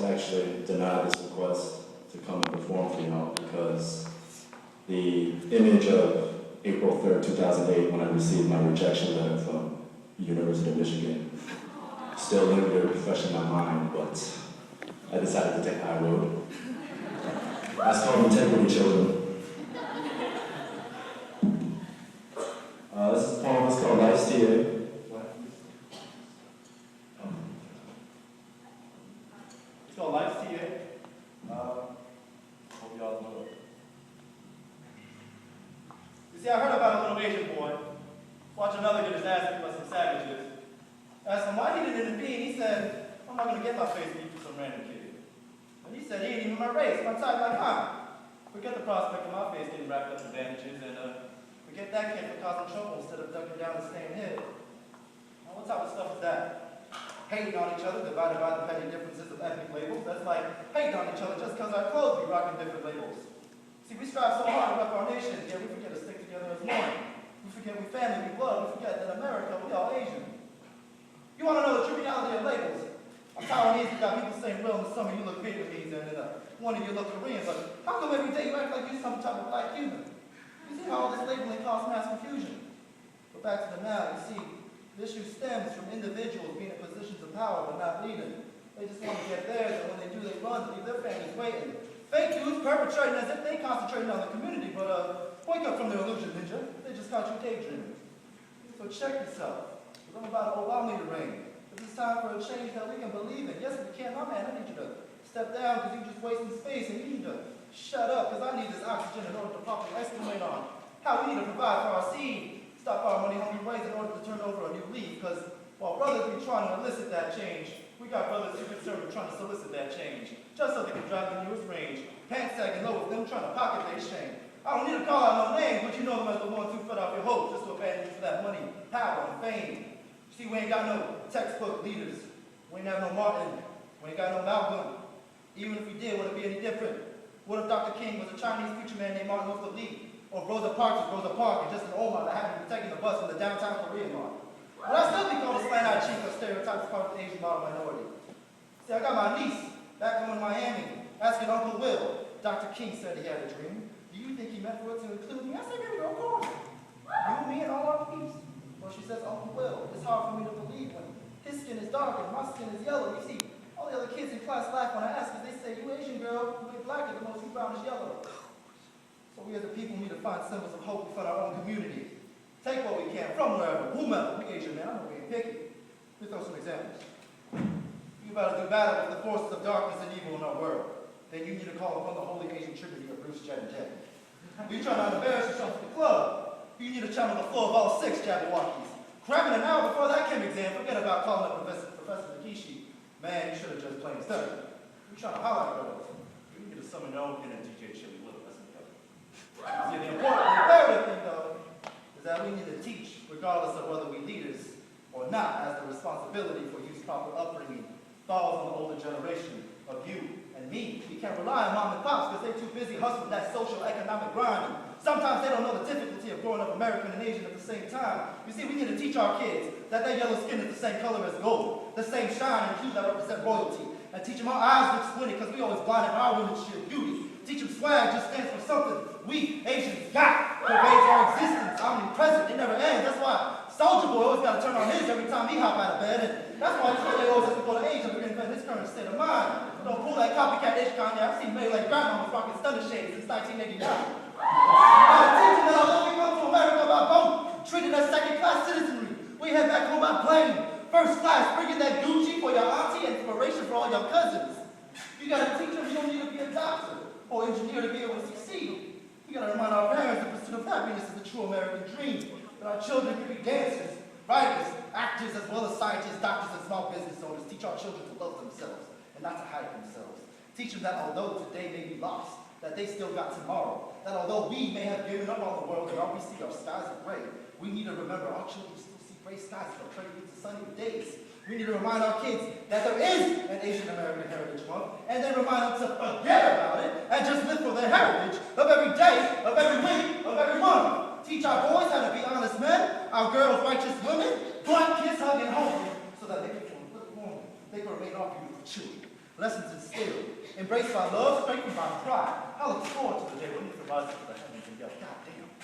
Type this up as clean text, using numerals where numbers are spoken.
actually denied this request to come and perform for y'all because the image of April 3rd, 2008, when I received my rejection letter from the University of Michigan, still lingered fresh in my mind, but I decided to take high road. That's called integrity, children. This is a poem that's called Life's TA. It's called Life's TA. Hope y'all know it. You see, I heard about a little Asian boy watch another get his ass beat by some savages. I asked him why he didn't intervene. He said, I'm not going to get my face beat for some random kid. And he said, he ain't even my race, my type, my kind. Forget the prospect of my face getting wrapped up in bandages, and forget that kid for causing trouble instead of ducking down and staying hid. Now, what type of stuff is that? Hating on each other, divided by the petty differences of ethnic labels. That's like hating on each other just because our clothes be rocking different labels. See, we strive so hard to rep our nation, yet we forget to stick together as one. We forget we family, we blood. We forget that in America, we all Asian. You want to know the true reality of labels? I'm Taiwanese, you got people saying, well, in the summer you look Vietnamese, and one of you look Korean, but how come every day you act like you're some type of black human? You see how all this labeling causes mass confusion? But back to the now, you see, the issue stems from individuals being in positions of power but not leading. They just want to get theirs, and when they do, they run to leave their families waiting. Fake news perpetrating as if they concentrating on the community, but wake up from their illusion, ninja. They just caught you daydreaming. So check yourself. I'm about to allow me to reign. It's time for a change that we can believe in. Yes, we can. My man, I need you to step down because you're just wasting space, and you need to shut up because I need this oxygen in order to properly estimate on how we need to provide for our seed, stop our money-hungry ways in order to turn over a new leaf. Because while brothers be trying to elicit that change, we got brothers who conservative trying to solicit that change, just so they can drive the newest range, pants sagging low with them trying to pocket their shame. I don't need to call out no names, but you know them as the ones who fed off your hope just to abandon you for that money, power, and fame. See, we ain't got no textbook leaders. We ain't have no Martin. We ain't got no Malcolm. Even if we did, would it be any different? What if Dr. King was a Chinese preacher man named Martin Luther Lee? Or Rosa Parks was Rosa Parks and just an Omar that happened to be taking the bus from the downtown Korean market? Would I still be called a slant-eyed chief of stereotypes as part of the Asian model minority? See, I got my niece back home in Miami asking Uncle Will. Dr. King said he had a dream. Do you think he meant for it to include me? I said, baby, of course. You, me, and all our peeps. Well, she says, Uncle Will, it's hard for me to believe when his skin is dark and my skin is yellow. You see, all the other kids in class laugh when I ask because they say, you Asian girl, you ain't black at the most, you brown is yellow. So we as a people need to find symbols of hope within our own community. Take what we can from wherever, whomever. We Asian, man, I know we ain't picky. Let me throw some examples. You better do battle with the forces of darkness and evil in our world. Then you need to call upon the holy Asian Trinity of Bruce, Jet, and Jet. You try not to embarrass yourself at the club. You need to channel the flow of all 6 Jabberwockies. Cramming an hour before that chem exam, forget about calling up Professor Takeshi. Man, you should have just plain studied. You're trying to highlight girls. You need to summon your own inner DJ Chili Little. That's the See, the imperative thing, though, is that we need to teach, regardless of whether we leaders or not, as the responsibility for youth's proper upbringing falls on the older generation of you and me. We can't rely on mom and pops because they're too busy hustling that social economic grind. Sometimes they don't know the difficulty of growing up American and Asian at the same time. You see, we need to teach our kids that their yellow skin is the same color as gold, the same shine and hue that represent royalty. And teach them our eyes look squinty because we always blinded by our women's sheer beauty. Teach them swag just stands for something we Asians got. Pervades our existence, omnipresent, it never ends. That's why Soldier Boy always got to turn on his every time he hop out of bed. And that's why they always have to go to Asia to reinvent his current state of mind. Don't pull that copycat ish Kanye. I've seen May like grandmamas rocking stunner shades since 1989. Teaching that although we come to America by boat, treated as second-class citizenry, we head back home by plane, first class, bringing that Gucci for your auntie and inspiration for all your cousins. You gotta teach them you don't need to be a doctor or engineer to be able to succeed. You gotta remind our parents the pursuit of happiness is the true American dream. That our children can be dancers, writers, actors, as well as scientists, doctors, and small business owners. Teach our children to love themselves and not to hide themselves. Teach them that although today may be lost, that they still got tomorrow. That although we may have given up on the world and all we see are skies of gray, we need to remember our children still see gray skies for trade with the sunny days. We need to remind our kids that there is an Asian American Heritage Month, and then remind them to forget about it and just live for their heritage of every day, of every week, of every month. Teach our boys how to be honest men, our girls righteous women, blunt, kiss, hug, and home, so that they can remain our beautiful children. lessons instilled, embraced by love, strengthened by pride. I look forward to the day when Mr. Rises to the heavens and yell, God damn.